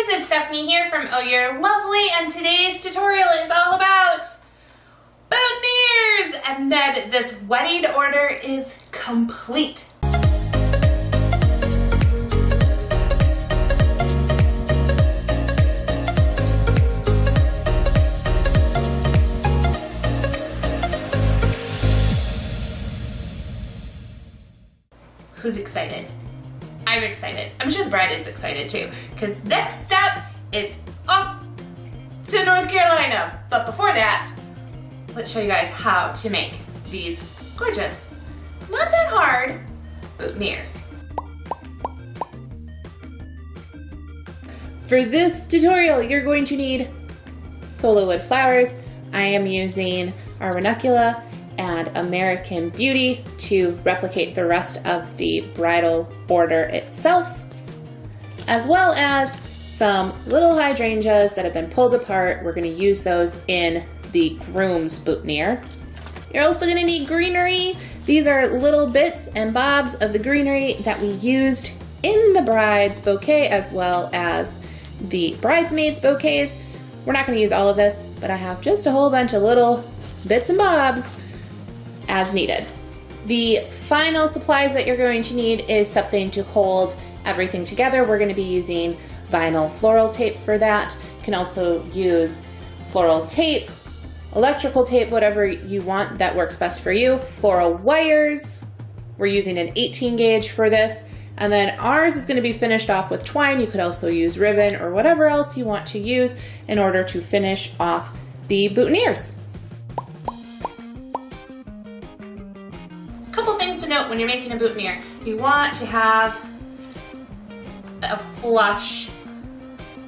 it's Stephanie here from Oh You're Lovely, and today's tutorial is all about boutonnieres, and then this wedding order is complete. Who's excited? I'm excited. I'm sure the bride is excited too, because next step, it's off to North Carolina. But before that, let's show you guys how to make these gorgeous, not that hard, boutonnieres. For this tutorial, you're going to need Sola wood flowers. I am using our ranunculus and American Beauty to replicate the rest of the bridal order itself, as well as some little hydrangeas that have been pulled apart. We're going to use those in the groom's boutonniere. You're also going to need greenery. These are little bits and bobs of the greenery that we used in the bride's bouquet as well as the bridesmaids' bouquets. We're not going to use all of this, but I have just a whole bunch of little bits and bobs as needed. The final supplies that you're going to need is something to hold everything together. We're going to be using vinyl floral tape for that. You can also use floral tape, electrical tape, whatever you want that works best for you. Floral wires. We're using an 18 gauge for this. And then ours is going to be finished off with twine. You could also use ribbon or whatever else you want to use in order to finish off the boutonnieres. Couple things to note when you're making a boutonniere. You want to have a flush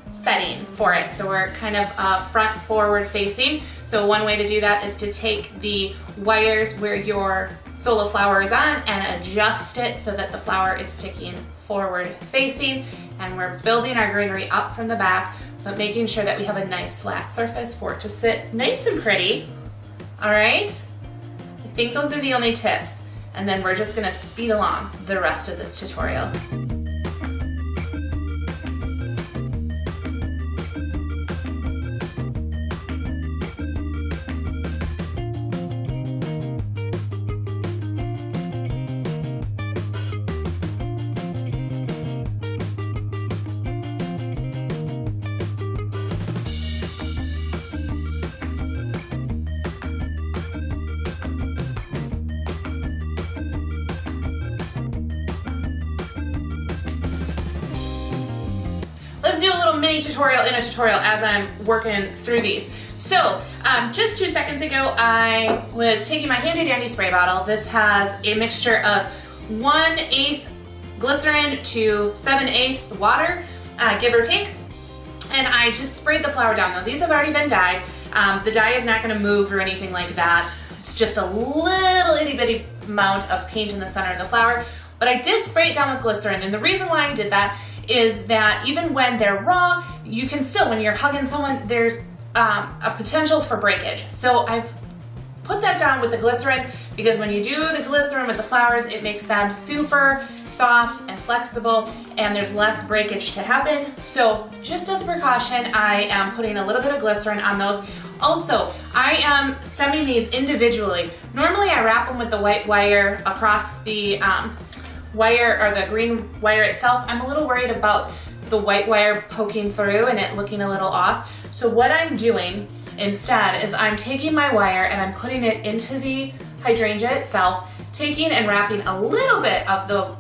setting for it. So we're kind of front forward facing. So one way to do that is to take the wires where your Sola flower is on and adjust it so that the flower is sticking forward facing. And we're building our greenery up from the back, but making sure that we have a nice flat surface for it to sit nice and pretty. All right? I think those are the only tips. And then we're just gonna speed along the rest of this tutorial. Let's do a little mini tutorial in a tutorial as I'm working through these. So just 2 seconds ago, I was taking my handy dandy spray bottle. This has a mixture of 1/8 glycerin to 7/8 water, give or take. And I just sprayed the flower down. Now these have already been dyed. The dye is not gonna move or anything like that. It's just a little itty bitty amount of paint in the center of the flower. But I did spray it down with glycerin, and the reason why I did that is that even when they're raw, you can still, when you're hugging someone, there's a potential for breakage. So I've put that down with the glycerin because when you do the glycerin with the flowers, it makes them super soft and flexible, and there's less breakage to happen. So just as a precaution, I am putting a little bit of glycerin on those. Also, I am stemming these individually. Normally I wrap them with the white wire across the wire or the green wire itself. I'm a little worried about the white wire poking through and it looking a little off. So what I'm doing instead is I'm taking my wire and I'm putting it into the hydrangea itself, taking and wrapping a little bit of the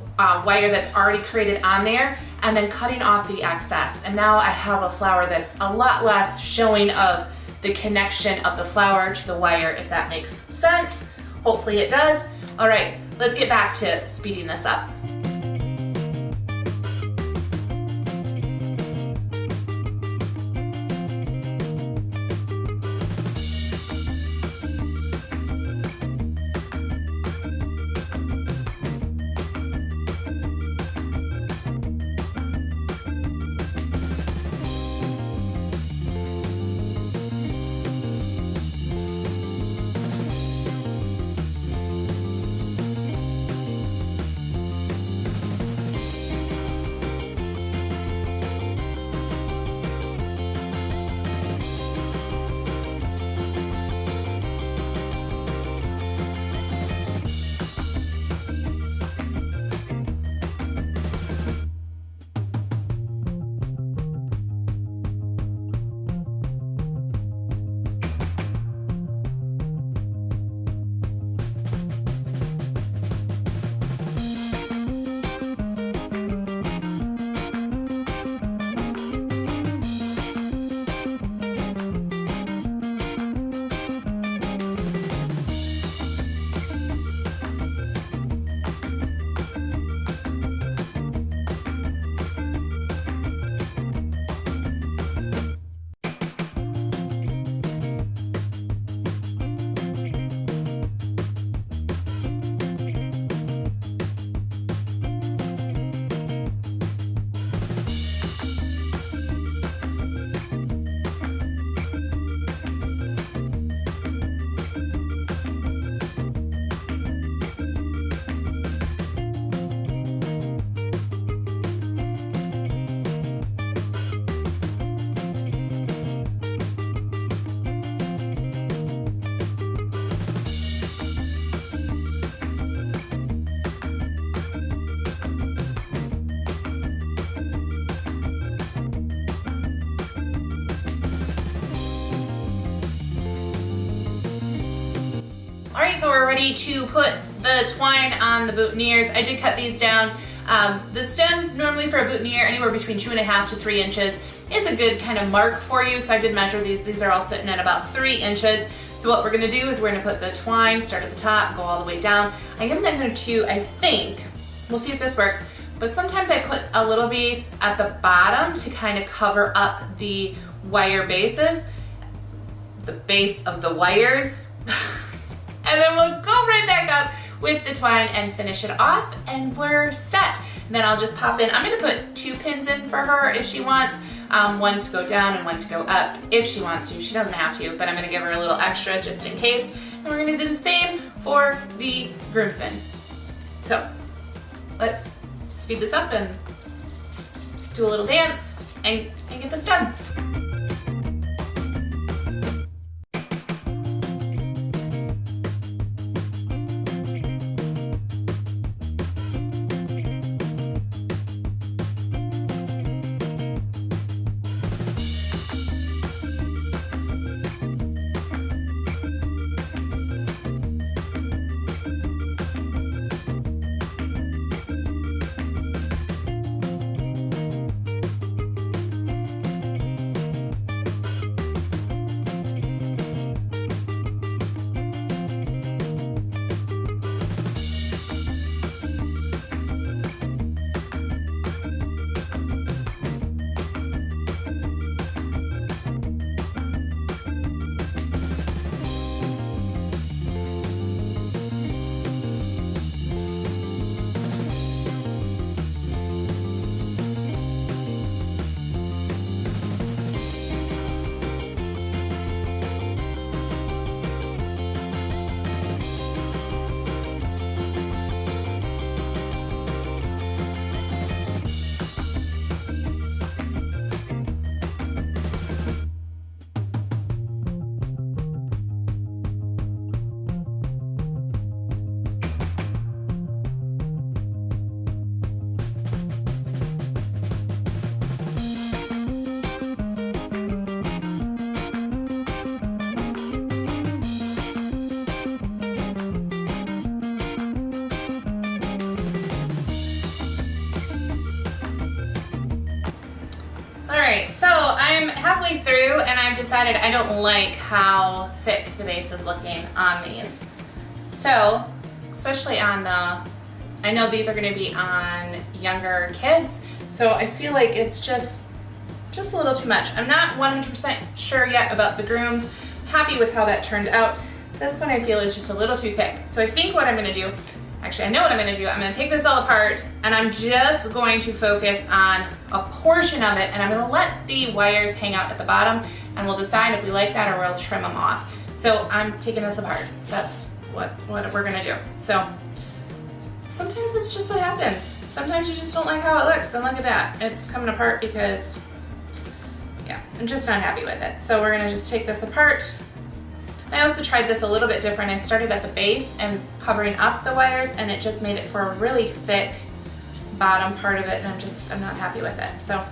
wire that's already created on there, and then cutting off the excess. And now I have a flower that's a lot less showing of the connection of the flower to the wire, if that makes sense. Hopefully it does. All right, let's get back to speeding this up. ready to put the twine on the boutonnieres. I did cut these down. The stems normally for a boutonniere anywhere between 2.5 to 3 inches is a good kind of mark for you. So I did measure these. These are all sitting at about 3 inches. So what we're gonna do is we're gonna put the twine, start at the top, go all the way down. I am going to, I think, we'll see if this works, but sometimes I put a little piece at the bottom to kind of cover up the wire bases, the base of the wires. And then we'll go right back up with the twine and finish it off, and we're set. And then I'll just pop in, I'm gonna put 2 pins in for her if she wants, one to go down and one to go up if she wants to. She doesn't have to, but I'm gonna give her a little extra just in case. And we're gonna do the same for the groomsmen. So let's speed this up and do a little dance and get this done. Alright, so I'm halfway through and I've decided I don't like how thick the base is looking on these. So, especially on the, I know these are going to be on younger kids, so I feel like it's just a little too much. I'm not 100% sure yet about the grooms. Happy with how that turned out. This one I feel is just a little too thick. So I think what I'm going to do, actually I know what I'm going to do, I'm going to take this all apart and I'm just going to focus on a portion of it and I'm going to let the wires hang out at the bottom and we'll decide if we like that or we'll trim them off. So I'm taking this apart. That's what we're going to do. So sometimes it's just what happens. Sometimes you just don't like how it looks, and look at that. It's coming apart because, yeah, I'm just not happy with it. So we're gonna just take this apart. I also tried this a little bit different. I started at the base and covering up the wires, and it just made it for a really thick bottom part of it, and I'm not happy with it. So.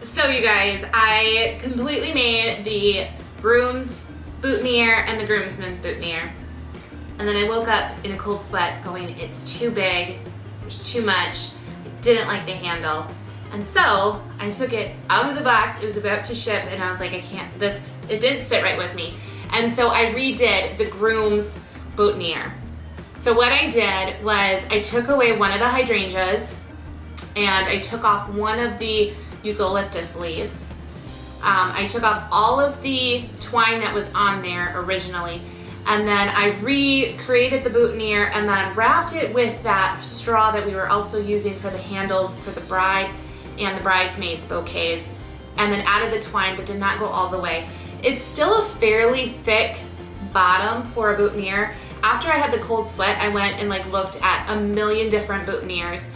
So you guys, I completely made the groom's boutonniere and the groomsmen's boutonniere. And then I woke up in a cold sweat going, it's too big, there's too much, I didn't like the handle. And so I took it out of the box, it was about to ship, and I was like, I can't, it didn't sit right with me. And so I redid the groom's boutonniere. So what I did was I took away one of the hydrangeas and I took off one of the eucalyptus leaves. I took off all of the twine that was on there originally, and then I recreated the boutonniere and then wrapped it with that straw that we were also using for the handles for the bride and the bridesmaids bouquets, and then added the twine but did not go all the way. It's still a fairly thick bottom for a boutonniere. After I had the cold sweat, I went and like looked at a million different boutonnieres,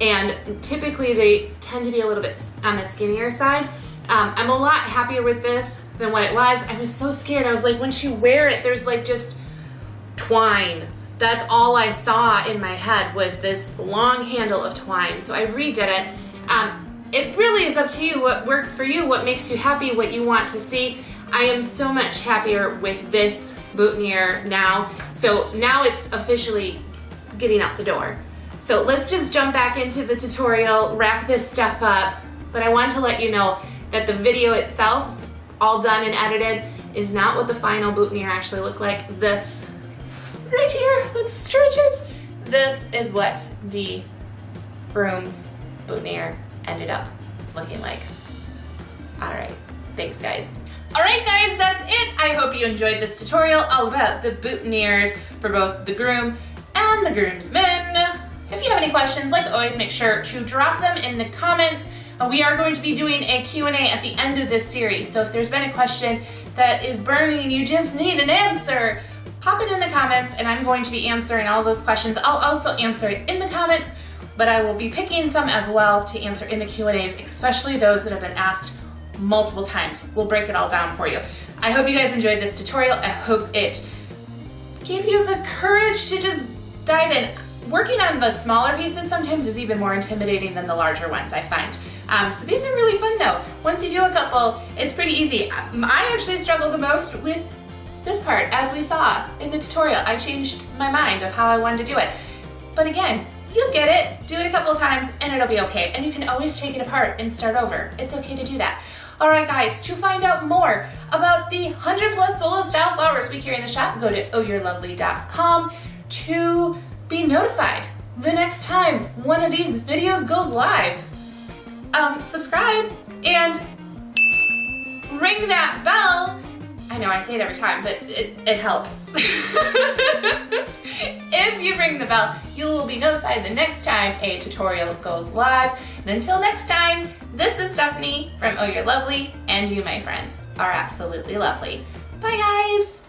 and typically they tend to be a little bit on the skinnier side. I'm a lot happier with this than what it was. I was so scared. I was like, once you wear it, there's like just twine. That's all I saw in my head was this long handle of twine. So I redid it. It really is up to you what works for you, what makes you happy, what you want to see. I am so much happier with this boutonniere now. So now it's officially getting out the door. So let's just jump back into the tutorial, wrap this stuff up. But I want to let you know that the video itself, all done and edited, is not what the final boutonniere actually looked like. This right here, let's stretch it. This is what the groom's boutonniere ended up looking like. All right, thanks guys. All right guys, that's it. I hope you enjoyed this tutorial all about the boutonnieres for both the groom and the groomsmen. If you have any questions, like always, make sure to drop them in the comments. We are going to be doing a Q&A at the end of this series, so if there's been a question that is burning, you just need an answer, pop it in the comments and I'm going to be answering all those questions. I'll also answer it in the comments, but I will be picking some as well to answer in the Q&As, especially those that have been asked multiple times. We'll break it all down for you. I hope you guys enjoyed this tutorial. I hope it gave you the courage to just dive in. Working on the smaller pieces sometimes is even more intimidating than the larger ones, I find. So these are really fun though. Once you do a couple, it's pretty easy. I actually struggled the most with this part, as we saw in the tutorial. I changed my mind of how I wanted to do it. But again, you'll get it. Do it a couple times and it'll be okay. And you can always take it apart and start over. It's okay to do that. All right guys, to find out more about the 100+ Sola style flowers we carry in the shop, go to ohyourlovely.com to be notified the next time one of these videos goes live. Subscribe and ring that bell. I know I say it every time, but it helps. If you ring the bell, you will be notified the next time a tutorial goes live. And until next time, this is Stephanie from Oh You're Lovely, and you, my friends, are absolutely lovely. Bye guys!